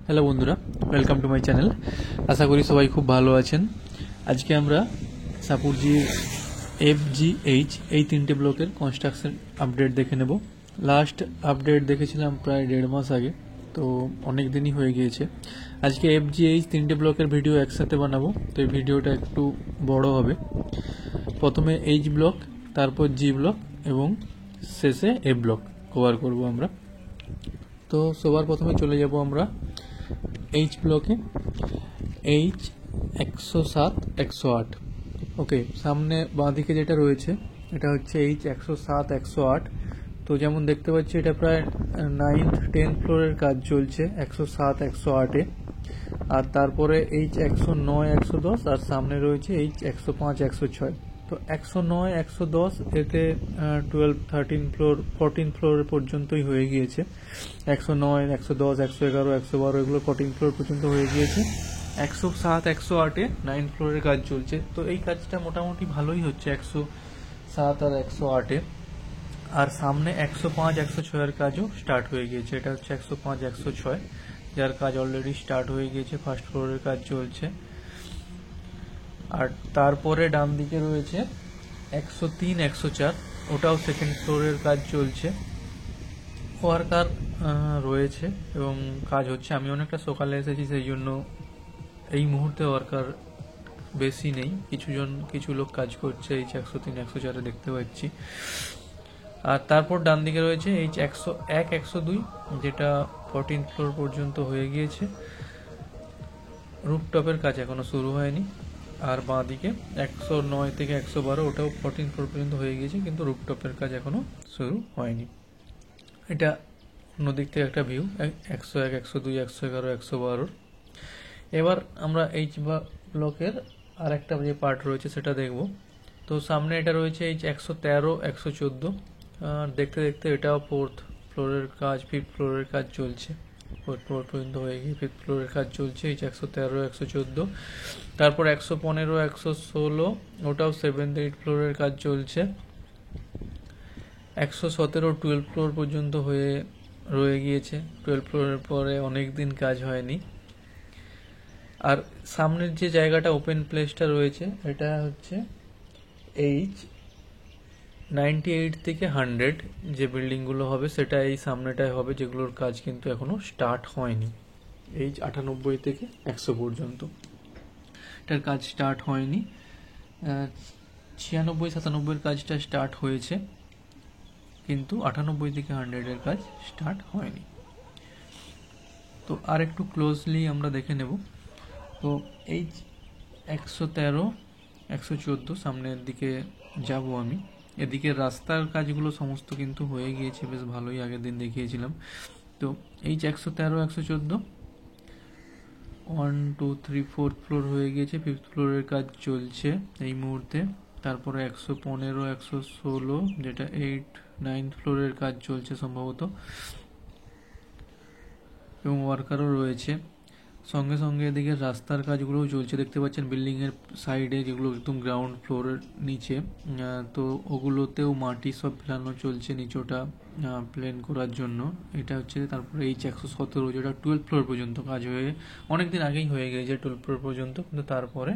Hello বন্ধুরা, welcome to my channel. আশা করি সবাই খুব ভালো আছেন। আজকে আমরা সাপুরজির FGH এই তিনটে ব্লকের কনস্ট্রাকশন আপডেট দেখে নেব। লাস্ট আপডেট দেখেছিলাম প্রায় 1.5 মাস আগে, তো অনেক দিনই হয়ে গিয়েছে। আজকে FGH তিনটে ব্লকের ভিডিও একসাথে বানাবো, তো এই ভিডিওটা একটু বড় হবে। প্রথমে H ব্লক, তারপর G ব্লক এবং শেষে A ব্লক কভার করব আমরা। তো সবার প্রথমে চলে যাব আমরা H ব্লকে। H 107 108। ওকে, সামনে বাঁদিকে যেটা রয়েছে এটা হচ্ছে H 107 108। তো যেমন দেখতে পাচ্ছি এটা প্রায় 9th 10th ফ্লোরের কাজ চলছে 107 108-এ। আর তারপরে H 109 110 আর সামনে রয়েছে H 105 106। তো 109 110 এতে 12 13 ফ্লোর 14 ফ্লোর পর্যন্তই হয়ে গিয়েছে। 109 110 111 112 এগুলো 14 ফ্লোর পর্যন্ত হয়ে গিয়েছে। 107 108-এ 9 ফ্লোরের কাজ চলছে। তো এই কাজটা মোটামুটি ভালোই হচ্ছে 107 আর 108-এ। আর সামনে 105 106-এর কাজও স্টার্ট হয়ে গিয়েছে। এটা হচ্ছে 105 106, যার কাজ অলরেডি স্টার্ট হয়ে গিয়েছে, ফার্স্ট ফ্লোরের কাজ চলছে। আর তারপরে ডান দিকে রয়েছে 103 104, ওটাও সেকেন্ড ফ্লোরের কাজ চলছে। ওয়ার্কার রয়েছে এবং কাজ হচ্ছে। আমি অনেকটা সকালে এসেছি, সেই জন্য এই মুহূর্তে ওয়ার্কার বেশি নেই, কিছু লোক কাজ করছে। H 103 104-এ দেখতে পাচ্ছি। আর তারপর ডান দিকে রয়েছে H 101 102, যেটা 14 ফ্লোর পর্যন্ত হয়ে গিয়েছে। রুফটপের কাজ এখনো শুরু হয়নি। আর বাঁ দিকে 109 থেকে 112, ওটাও 14 ফ্লোর পর্যন্ত হয়ে গিয়েছে, কিন্তু রুফটপের কাজ এখনো শুরু হয়নি। এটা অন্যদিক থেকে একটা ভিউ 101 102 111 112। এবার আমরা H ব্লকের আর একটা যে পার্ট রয়েছে সেটা দেখব। তো সামনে এটা রয়েছে H 113 114। দেখতে দেখতে এটাও 4th ফ্লোরের কাজ, 5th ফ্লোরের কাজ চলছে। 4th ফ্লোর পর্যন্ত হয়ে গিয়ে 5th ফ্লোরের কাজ চলছে H 113 114। তারপর 115 116, ওটাও 7th 8th ফ্লোরের কাজ চলছে। 117 12 ফ্লোর পর্যন্ত হয়ে রয়ে গিয়েছে। 12 ফ্লোরের পরে অনেক দিন কাজ হয়নি। আর সামনের যে জায়গাটা ওপেন প্লেসটা রয়েছে এটা হচ্ছে H 98 থেকে 100, যে বিল্ডিংগুলো হবে সেটা এই সামনেটায় হবে, যেগুলোর কাজ কিন্তু এখনো স্টার্ট হয়নি। H 98 থেকে 100 পর্যন্ত এটার কাজ স্টার্ট হয়নি। 96 97-এর কাজটা স্টার্ট হয়েছে, কিন্তু 98 থেকে 100-এর কাজ স্টার্ট হয়নি। তো আর একটু ক্লোজলি আমরা দেখে নেব। তো H 113 114 সামনের দিকে যাব আমি। এদিকে রাস্তার কাজগুলো সমস্ত কিন্তু হয়ে গিয়েছে, বেশ ভালোই, আগের দিন দেখিয়েছিলাম। তো H 113 114 1 2 3 4th ফ্লোর হয়ে গিয়েছে, 5th ফ্লোরের কাজ চলছে এই মুহূর্তে। তারপরে 115 116, যেটা 8 9th ফ্লোরের কাজ চলছে সম্ভবত, এবং ওয়ার্কারও রয়েছে। সঙ্গে সঙ্গে এদিকে রাস্তার কাজগুলোও চলছে, দেখতে পাচ্ছেন বিল্ডিং এর সাইডে, যেগুলো একদম গ্রাউন্ড ফ্লোরের নিচে। তো ওগুলোতেও মাটি সব ফেলানো চলছে নিচোটা প্লেন করার জন্য। এটা হচ্ছে তারপরে H 117, যেটা 12 ফ্লোর পর্যন্ত কাজ হয়ে অনেকদিন আগেই হয়ে গিয়েছে 12 ফ্লোর পর্যন্ত, কিন্তু তারপরে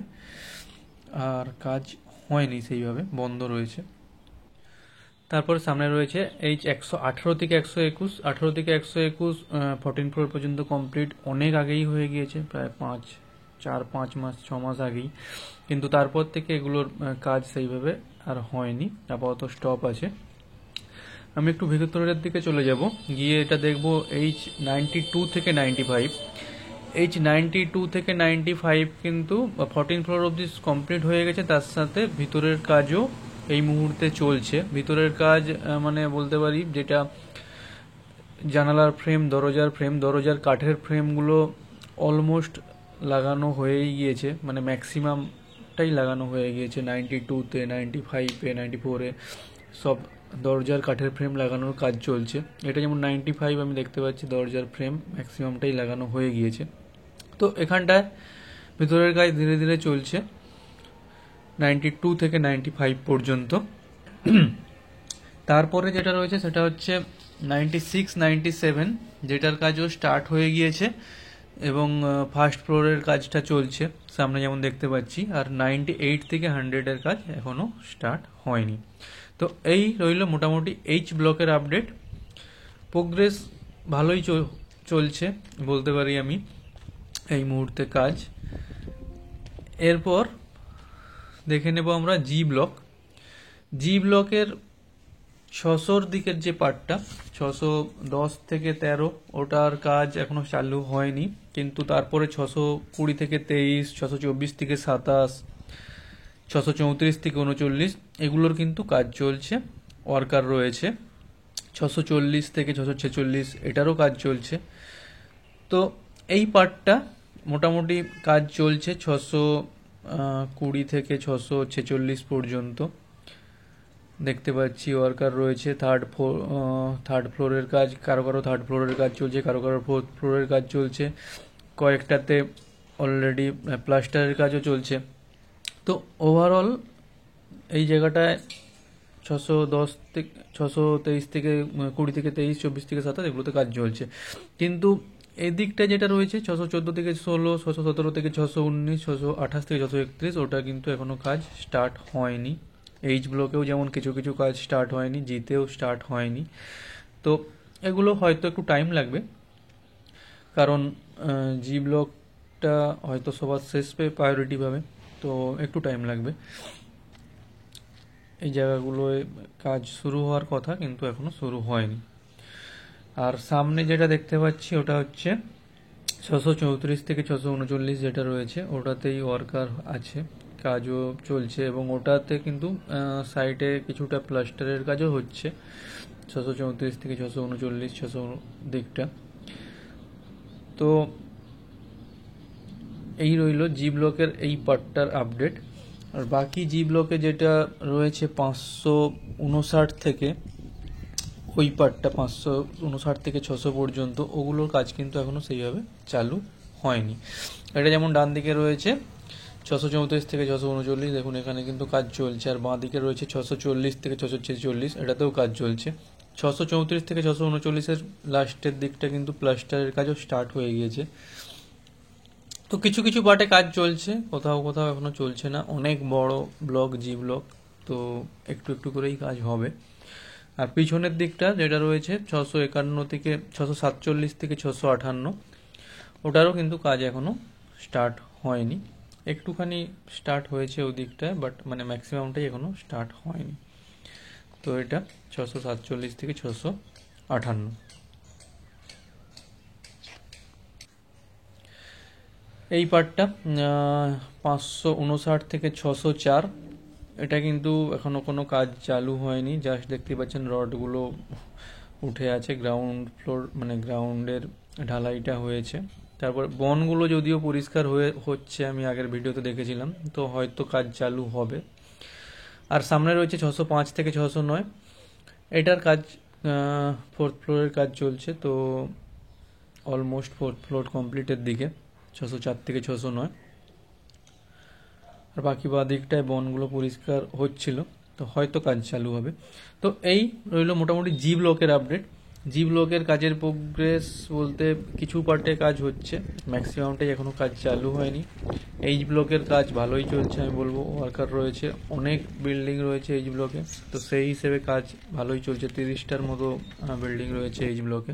আর কাজ হয়নি, সেইভাবে বন্ধ রয়েছে। তারপরে সামনে রয়েছে H 118 থেকে 121, 18 থেকে 121 14 ফ্লোর পর্যন্ত কমপ্লিট, অনেক আগেই হয়ে গিয়েছে, প্রায় 5 মাস 6 মাস আগেই, কিন্তু তারপর থেকে এগুলোর কাজ সেইভাবে আর হয়নি, আপাতত স্টপ আছে। আমি একটু ভেতরের দিকে চলে যাব, গিয়ে এটা দেখব H 92 থেকে 95। H 92 থেকে 95 কিন্তু 14 ফ্লোর অবধি কমপ্লিট হয়ে গেছে, তার সাথে ভিতরের কাজও এই মুহূর্তে চলছে। ভিতরের কাজ মানে বলতে পারি, যেটা জানালার ফ্রেম, দরজার কাঠের ফ্রেমগুলো অলমোস্ট লাগানো হয়েই গিয়েছে, মানে ম্যাক্সিমামটাই লাগানো হয়ে গিয়েছে। 92-তে 95-এ 94-এ সব দরজার কাঠের ফ্রেম লাগানোর কাজ চলছে। এটা যেমন 95 আমি দেখতে পাচ্ছি, দরজার ফ্রেম ম্যাক্সিমামটাই লাগানো হয়ে গিয়েছে। তো এখানটায় ভিতরের কাজ ধীরে ধীরে চলছে 92 থেকে 95 পর্যন্ত। তারপরে যেটা রয়েছে সেটা হচ্ছে 96 97, যেটার কাজও স্টার্ট হয়ে গিয়েছে। এবং ফার্স্ট ফ্লোরের কাজটা চলছে সামনে যেমন দেখতে পাচ্ছি, আর 98 থেকে 100-এর কাজ এখনও স্টার্ট হয়নি। তো এই রইল মোটামুটি এইচ ব্লকের আপডেট। প্রোগ্রেস ভালোই চলছে বলতে পারি আমি এই মুহূর্তে কাজ। এরপর দেখে নেব আমরা জি ব্লক। জি ব্লকের 600-র দিকের যে পার্টটা 610 থেকে 13, ওটার কাজ এখনো চালু হয়নি, কিন্তু তারপরে 620 থেকে 23, 624 থেকে 27, 634 থেকে 39 এগুলোর কিন্তু কাজ চলছে, ওয়ার্কার রয়েছে। 640 থেকে 646 এটারও কাজ চলছে। তো এই পার্টটা মোটামুটি কাজ চলছে 620 থেকে 646 পর্যন্ত দেখতে পাচ্ছি ওয়ার্কার রয়েছে। থার্ড ফ্লোরের কাজ, কারো কারো থার্ড ফ্লোরের কাজ চলছে, কারো কারো ফোর্থ ফ্লোরের কাজ চলছে, কয়েকটাতে অলরেডি প্লাস্টারের কাজও চলছে। তো ওভারঅল এই জায়গাটায় 610 থেকে 623 থেকে 20 থেকে 23, 24 থেকে 27 এগুলোতে কাজ চলছে। কিন্তু এদিকটা যেটা রয়েছে 614 থেকে 16, 617 থেকে 619, 628 থেকে 631 ওটা কিন্তু এখনো কাজ স্টার্ট হয়নি। এইচ ব্লকেও যেমন কিছু কিছু কাজ স্টার্ট হয়নি, জিতেও স্টার্ট হয়নি। তো এগুলো হয়তো একটু টাইম লাগবে, কারণ জি ব্লকটা হয়তো সবার শেষ প্রায়োরিটি পাবে, তো একটু টাইম লাগবে। এই জায়গাগুলোয় কাজ শুরু হওয়ার কথা কিন্তু এখনো শুরু হয়নি। আর সামনে যেটা দেখতে পাচ্ছি ওটা হচ্ছে 634 থেকে 639 যেটা রয়েছে, ওটাতেই ওয়ার্কার আছে, কাজও চলছে, এবং ওটাতে কিন্তু সাইডে কিছুটা প্লাস্টারের কাজও হচ্ছে 634 থেকে 639, 600 দিকটা। তো এই রইল জি ব্লকের এই পার্টটার আপডেট। আর বাকি জি ব্লকে যেটা রয়েছে 559 থেকে ওই পার্টটা 559 থেকে 600 পর্যন্ত, ওগুলোর কাজ কিন্তু এখনো সেইভাবে চালু হয়নি। এটা যেমন ডান দিকে রয়েছে 634 থেকে 639, দেখুন এখানে কিন্তু কাজ চলছে। আর বাঁ দিকে রয়েছে 640 থেকে 646, এটাতেও কাজ চলছে। 634 থেকে 639-এর লাস্টের দিকটা কিন্তু প্লাস্টারের কাজও স্টার্ট হয়ে গিয়েছে। তো কিছু কিছু পার্টে কাজ চলছে, কোথাও কোথাও এখনো চলছে না। অনেক বড় ব্লক জি ব্লক, তো একটু একটু করেই কাজ হবে। আর পিছনের দিকটা যেটা রয়েছে 651 থেকে 647 থেকে 658, ওটারও কিন্তু কাজ এখনো স্টার্ট হয়নি। একটুখানি স্টার্ট হয়েছে ওই দিকটায়, বাট মানে ম্যাক্সিমামটাই এখনো স্টার্ট হয়নি। তো এটা 647 থেকে 658। এই পার্টটা 559 থেকে 604, এটা কিন্তু এখনো কোনো কাজ চালু হয়নি, জাস্ট দেখতে পাচ্ছেন রডগুলো উঠে আছে, গ্রাউন্ড ফ্লোর মানে গ্রাউন্ডের ঢালাইটা হয়েছে। তারপর বনগুলো যদিও পরিষ্কার হচ্ছে, আমি আগের ভিডিওতে দেখেছিলাম, তো হয়তো কাজ চালু হবে। আর সামনে রয়েছে 605 থেকে 609, এটার কাজ ফোর্থ ফ্লোরের কাজ চলছে, তো অলমোস্ট ফোর্থ ফ্লোর কমপ্লিটের দিকে 604 থেকে 609। আর বাকি দিকটায় বনগুলো পরিষ্কার হচ্ছিল, তো হয়তো কাজ চালু হবে। তো এই রইল মোটামুটি জি ব্লকের আপডেট। জি ব্লকের কাজের প্রোগ্রেস বলতে কিছু পার্টে কাজ হচ্ছে, ম্যাক্সিমামটাই এখনো কাজ চালু হয়নি। এইচ ব্লকের কাজ ভালোই চলছে আমি বলবো, ওয়ার্কার রয়েছে, অনেক বিল্ডিং রয়েছে এইচ ব্লকে, তো সেই হিসেবে কাজ ভালোই চলছে। 30টার মতো বিল্ডিং রয়েছে এইচ ব্লকে।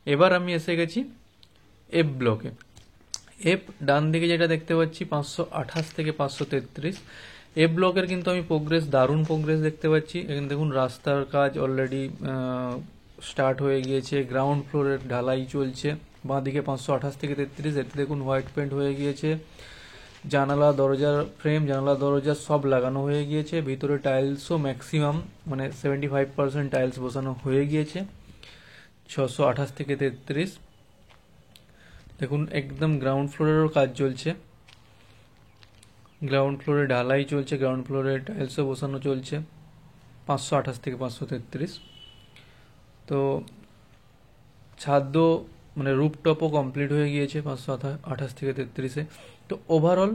এবার আমি এসে গেছি এফ ব্লকে। এফ ডান দিকে যেটা দেখতে পাচ্ছি 528 থেকে 533, এফ ব্লকের কিন্তু আমি দারুণ প্রোগ্রেস দেখতে পাচ্ছি। এখানে দেখুন রাস্তার কাজ অলরেডি স্টার্ট হয়ে গিয়েছে, গ্রাউন্ড ফ্লোরের ঢালাই চলছে। বাঁ দিকে 528 থেকে 33, এতে দেখুন হোয়াইট পেন্ট হয়ে গিয়েছে, জানালা দরজার ফ্রেম, জানালা দরজা সব লাগানো হয়ে গিয়েছে, ভিতরে টাইলসও ম্যাক্সিমাম মানে 75% টাইলস বসানো হয়ে গিয়েছে। 628 থেকে 33 দেখুন একদম গ্রাউন্ড ফ্লোরেরও কাজ চলছে, গ্রাউন্ড ফ্লোরে ঢালাই চলছে, গ্রাউন্ড ফ্লোরে টাইলসও বসানো চলছে 528 থেকে 533। তো ছাদও মানে রুপটপও কমপ্লিট হয়ে গিয়েছে 528 থেকে 33-এ। তো ওভারঅল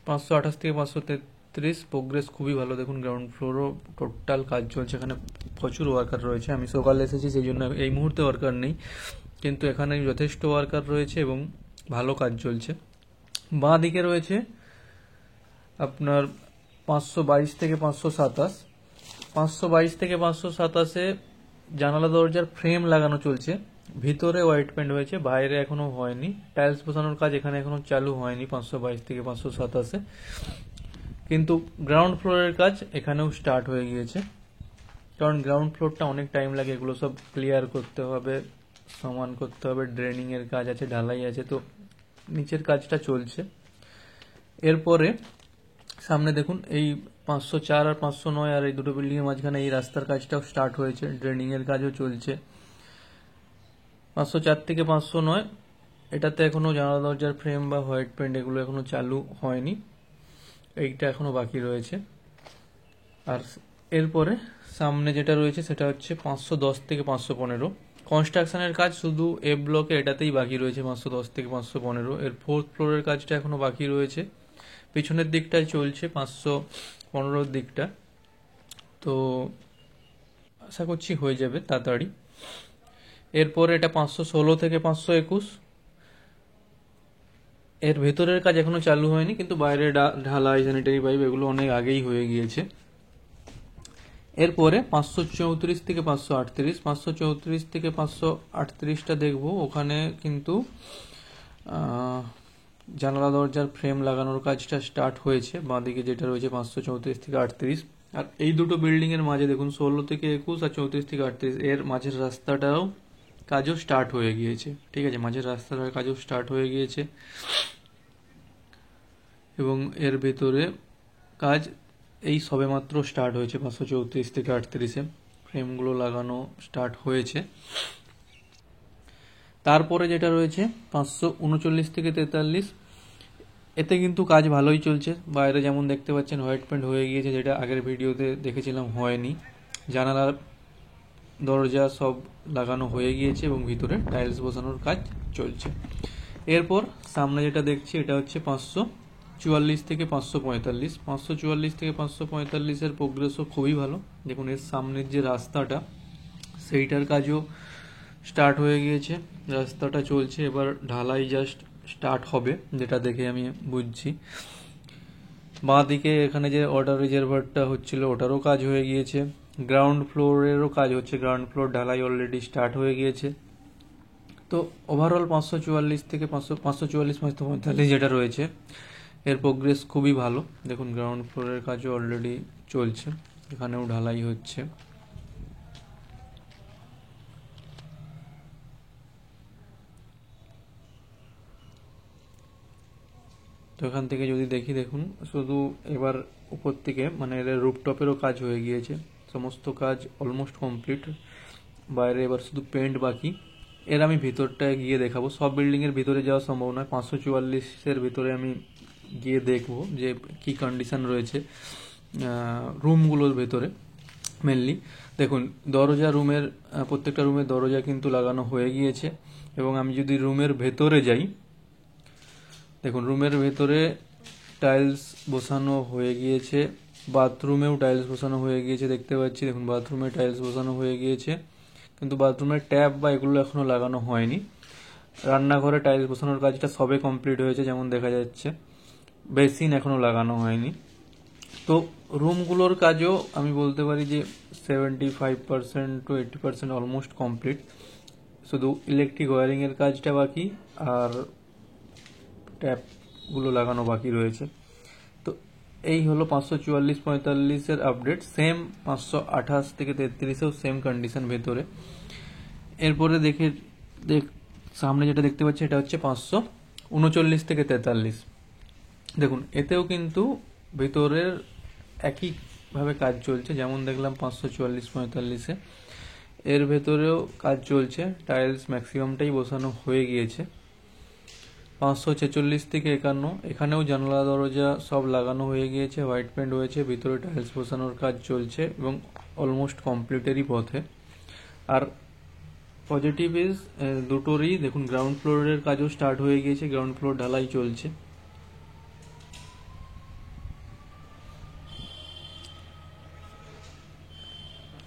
528 থেকে 533 প্রোগ্রেস খুবই ভালো। দেখুন গ্রাউন্ড ফ্লোরও টোটাল কাজ চলছে, এখানে প্রচুর ওয়ার্কার রয়েছে। আমি সকালে এসেছি সেই জন্য এই মুহূর্তে ওয়ার্কার নেই, কিন্তু এখানে যথেষ্ট ওয়ার্কার রয়েছে এবং ভালো কাজ চলছে। বাঁ দিকে রয়েছে আপনার 522 থেকে 527। 522 থেকে 527-এ জানালা দরজার ফ্রেম লাগানো চলছে, ভিতরে হোয়াইট পেন্ট হয়েছে, বাইরে এখনো হয়নি। টাইলস বসানোর কাজ এখানে এখনো চালু হয়নি 522 থেকে 527-এ, কিন্তু গ্রাউন্ড ফ্লোরের কাজ এখানেও স্টার্ট হয়ে গিয়েছে। কারণ গ্রাউন্ড ফ্লোরটা অনেক টাইম লাগে, এগুলো সব ক্লিয়ার করতে হবে, সমান করতে হবে, ড্রেনিং এর কাজ আছে, ঢালাই আছে, তো নিচের কাজটা চলছে। এরপরে সামনে দেখুন এই 504 আর 509 আর এই দুটো বিল্ডিং এর মাঝখানে এই রাস্তার কাজটাও স্টার্ট হয়েছে, ড্রেনিং এর কাজও চলছে। 504 থেকে 509 এটাতে এখনো জানালা দরজার ফ্রেম বা হোয়াইট পেন্ট এগুলো এখনো চালু হয়নি, এইটা এখনো বাকি রয়েছে। আর এরপরে সামনে যেটা রয়েছে সেটা হচ্ছে 510 থেকে 515। কনস্ট্রাকশনের কাজ শুধু এ ব্লকে এটাতেই বাকি রয়েছে 510 থেকে 515। এর 4th ফ্লোরের কাজটা এখনো বাকি রয়েছে, পিছনের দিকটায় চলছে 515 দিকটা, তো আশা করছি হয়ে যাবে তাড়াতাড়ি। এরপরে এটা 516 থেকে 521, এর ভেতরের কাজ এখনো চালু হয়নি, কিন্তু বাইরে ঢালাই, স্যানিটারি পাইপ এগুলো অনেক আগেই হয়ে গিয়েছে। এরপরে 534 থেকে 538, 534 থেকে 538টা দেখবো, ওখানে কিন্তু জানালা দরজার ফ্রেম লাগানোর কাজটা স্টার্ট হয়েছে, বাঁদিকে যেটা রয়েছে 534 থেকে 38। আর এই দুটো বিল্ডিং এর মাঝে দেখুন 16 থেকে 21 আর 34 থেকে 38 এর মাঝের রাস্তাটাও কাজও স্টার্ট হয়ে গিয়েছে। ঠিক আছে, মাঝের রাস্তাটার কাজও স্টার্ট হয়ে গিয়েছে এবং এর ভেতরে কাজ এই সবেমাত্র স্টার্ট হয়েছে 534 থেকে 38-এ ফ্রেমগুলো লাগানো স্টার্ট হয়েছে। তারপরে যেটা রয়েছে 539 থেকে 43, এতে কিন্তু কাজ ভালোই চলছে। বাইরে যেমন দেখতে পাচ্ছেন হোয়াইট পেন্ট হয়ে গিয়েছে, যেটা আগের ভিডিওতে দেখেছিলাম হয়নি। জানালার দরজা সব লাগানো হয়ে গিয়েছে এবং ভিতরে টাইলস বসানোর কাজ চলছে। এরপর সামনে যেটা দেখছি এটা হচ্ছে 544 থেকে 545। 544 থেকে 545-এর প্রোগ্রেসও খুবই ভালো। দেখুন এর সামনের যে রাস্তাটা সেইটার কাজও স্টার্ট হয়ে গিয়েছে, রাস্তাটা চলছে, এবার ঢালাই জাস্ট স্টার্ট হবে যেটা দেখে আমি বুঝছি। বাঁ দিকে এখানে যে ওয়াটার রিজার্ভারটা হচ্ছিল ওটারও কাজ হয়ে গিয়েছে, গ্রাউন্ড ফ্লোরেরও কাজ হচ্ছে, গ্রাউন্ড ফ্লোর ঢালাই অলরেডি স্টার্ট হয়ে গিয়েছে। তো ওভারঅল 544 থেকে 545 যেটা রয়েছে এর প্রোগ্রেস খুবই ভালো। দেখুন গ্রাউন্ড ফ্লোরের কাজও অলরেডি চলছে, এখানেও ঢালাই হচ্ছে। তো এখান থেকে যদি দেখি, দেখুন শুধু এবার উপর থেকে মানে এর রুফটপেরও কাজ হয়ে গিয়েছে, সমস্ত কাজ অলমোস্ট কমপ্লিট, বাইরে এবার শুধু পেন্ট বাকি। এর আমি ভিতরটায় গিয়ে দেখাবো, সব বিল্ডিং এর ভিতরে যাওয়া সম্ভব নয়, 544-এর ভিতরে আমি গিয়ে দেখবো যে কি কন্ডিশন রয়েছে রুমগুলোর ভেতরে। মেনলি দেখুন দরজা, রুমের প্রত্যেকটা রুমের দরজা কিন্তু লাগানো হয়ে গিয়েছে। এবং আমি যদি রুমের ভেতরে যাই, দেখুন রুমের ভেতরে টাইলস বসানো হয়ে গিয়েছে, বাথরুমেও টাইলস বসানো হয়ে গিয়েছে দেখতে পাচ্ছি। দেখুন বাথরুমে টাইলস বসানো হয়ে গিয়েছে, কিন্তু বাথরুমের ট্যাপ বা এগুলো এখনো লাগানো হয়নি। রান্নাঘরে টাইলস বসানোর কাজটা সবে কমপ্লিট হয়েছে যেমন দেখা যাচ্ছে, বেসিন এখনো লাগানো হয়নি। তো রুমগুলোর কাজও আমি বলতে পারি যে 75% to 80% অলমোস্ট কমপ্লিট, শুধু ইলেকট্রিক ওয়্যারিং এর কাজটা বাকি আর ট্যাপগুলো লাগানো বাকি রয়েছে। তো এই হলো 544-45-এর আপডেট। সেম 528 থেকে 33-এও সেম কন্ডিশন ভেতরে। এরপরে সামনে যেটা দেখতে পাচ্ছি এটা হচ্ছে 539 থেকে 43। দেখুন এতেও কিন্তু ভেতরের একইভাবে কাজ চলছে, যেমন দেখলাম 544-45-এ এর ভেতরেও কাজ চলছে, টাইলস ম্যাক্সিমামটাই বসানো হয়ে গিয়েছে। 546 থেকে 51 এখানেও জানলা দরজা সব লাগানো হয়ে গিয়েছে, হোয়াইট পেন্ট হয়েছে, ভিতরে টাইলস বসানোর কাজ চলছে এবং অলমোস্ট কমপ্লিটেরই পথে। আর পজিটিভ ইজ দুটোরই দেখুন গ্রাউন্ড ফ্লোরের কাজও স্টার্ট হয়ে গিয়েছে, গ্রাউন্ড ফ্লোর ঢালাই চলছে।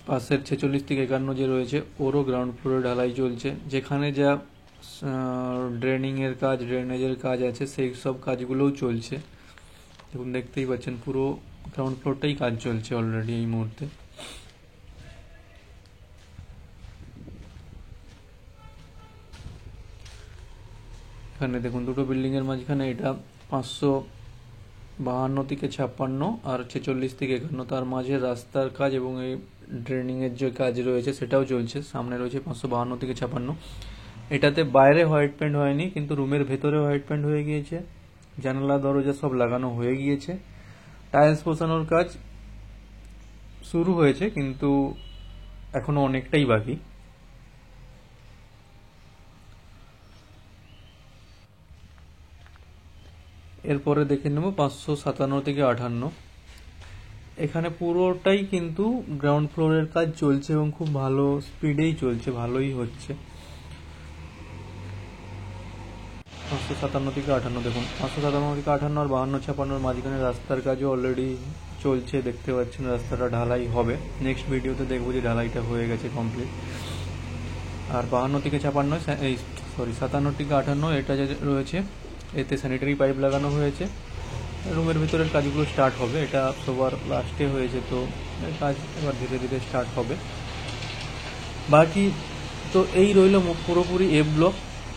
পাশের 46 থেকে 51 যে রয়েছে ওরও গ্রাউন্ড ফ্লোরে ঢালাই চলছে। যেখানে যা ড্রেনিংয়ের কাজ, ড্রেনেজের কাজ আছে, সেই সব কাজগুলোও চলছে। দেখুন, দেখতেই পাচ্ছেন পুরো গ্রাউন্ড ফ্লোরটাই কাজ চলছে অলরেডি এই মুহূর্তে। এখানে দেখুন দুটো বিল্ডিংয়ের মাঝখানে এটা 552 থেকে 56 আর 46 থেকে 51, তার মাঝে রাস্তার কাজ এবং এই ড্রেনিংয়ের যে কাজ রয়েছে সেটাও চলছে। সামনে রয়েছে 552 থেকে 56। এটাতে বাইরে হোয়াইট পেন্ট হয়নি, কিন্তু রুমের ভেতরে হোয়াইট পেন্ট হয়ে গিয়েছে, জানালা দরজা সব লাগানো হয়ে গিয়েছে। টাইলস বসানোর কাজ শুরু হয়েছে কিন্তু এখনো অনেকটাই বাকি। এরপরে দেখে নেব 557 থেকে 58। এখানে পুরোটাই কিন্তু গ্রাউন্ড ফ্লোরের কাজ চলছে এবং খুব ভালো স্পিডেই চলছে, ভালোই হচ্ছে। 557 থেকে 58 দেখুন, 557 থেকে 58 আর 52-56 মাঝখানে রাস্তার কাজও অলরেডি চলছে, দেখতে পাচ্ছেন রাস্তাটা ঢালাই হবে। নেক্সট ভিডিওতে দেখবো যে ঢালাইটা হয়ে গেছে কমপ্লিট। আর 52 থেকে 56 এই 57 থেকে 58 এটা যে রয়েছে এতে স্যানিটারি পাইপ লাগানো হয়েছে। রুমের ভিতরের কাজগুলো স্টার্ট হবে, এটা সবার লাস্টে হয়েছে, তো কাজ এবার ধীরে ধীরে স্টার্ট হবে। বাকি তো এই রইল পুরোপুরি এফ ব্লক।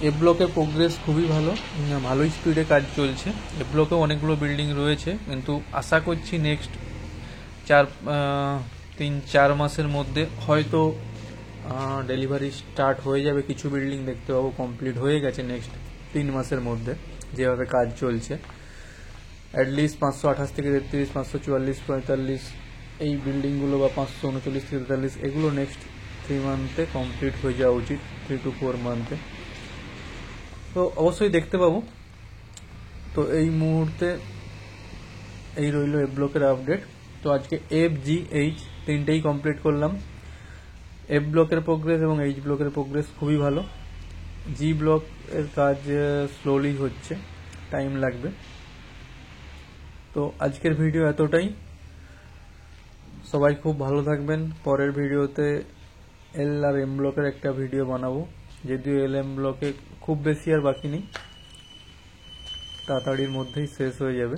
এফ ব্লকের প্রোগ্রেস খুবই ভালো, ভালোই স্পিডে কাজ চলছে। এফ ব্লকেও অনেকগুলো বিল্ডিং রয়েছে, কিন্তু আশা করছি নেক্সট 3-4 মাসের মধ্যে হয়তো ডেলিভারি স্টার্ট হয়ে যাবে। কিছু বিল্ডিং দেখতে পাবো কমপ্লিট হয়ে গেছে নেক্সট 3 মাসের মধ্যে, যেভাবে কাজ চলছে। অ্যাটলিস্ট 528 থেকে 33, 544, 45 এই বিল্ডিংগুলো বা 539 থেকে 43 এগুলো নেক্সট 3 মান্থে কমপ্লিট হয়ে যাওয়া উচিত, 3 to 4 মান্থে। তো অবশ্যই দেখতে পাবো। তো এই মুহূর্তে এই রইল এফ ব্লকের আপডেট। তো আজকে এফ, জি, এইচ তিনটেই কমপ্লিট করলাম। এফ ব্লকের প্রোগ্রেস এবং এইচ ব্লকের প্রোগ্রেস খুবই ভালো। জি ব্লকের কাজ স্লোলি হচ্ছে, টাইম লাগবে। তো আজকের ভিডিও এতটাই। সবাই খুব ভালো থাকবেন। পরের ভিডিওতে এল আর এম ব্লকের একটা ভিডিও বানাবো, যদিও এল এম ব্লকে খুব বেশি আর বাকি নেই, তাড়াতাড়ির মধ্যেই শেষ হয়ে যাবে।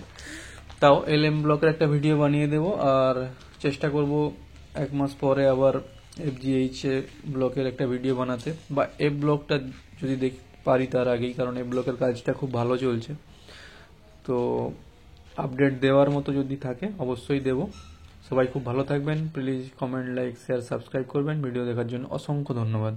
তাও এল এম ব্লকের একটা ভিডিও বানিয়ে দেব, আর চেষ্টা করব 1 মাস পরে আবার এফ, জি, এইচ ব্লকের একটা ভিডিও বানাতে, বা এফ ব্লকটা যদি পারি তার আগেই, কারণ এফ ব্লকের কাজটা খুব ভালো চলছে। তো আপডেট দেওয়ার মতো যদি থাকে অবশ্যই দেব। সবাই খুব ভালো থাকবেন। Please comment, like, share, subscribe করবেন। ভিডিও দেখার জন্য অসংখ্য ধন্যবাদ।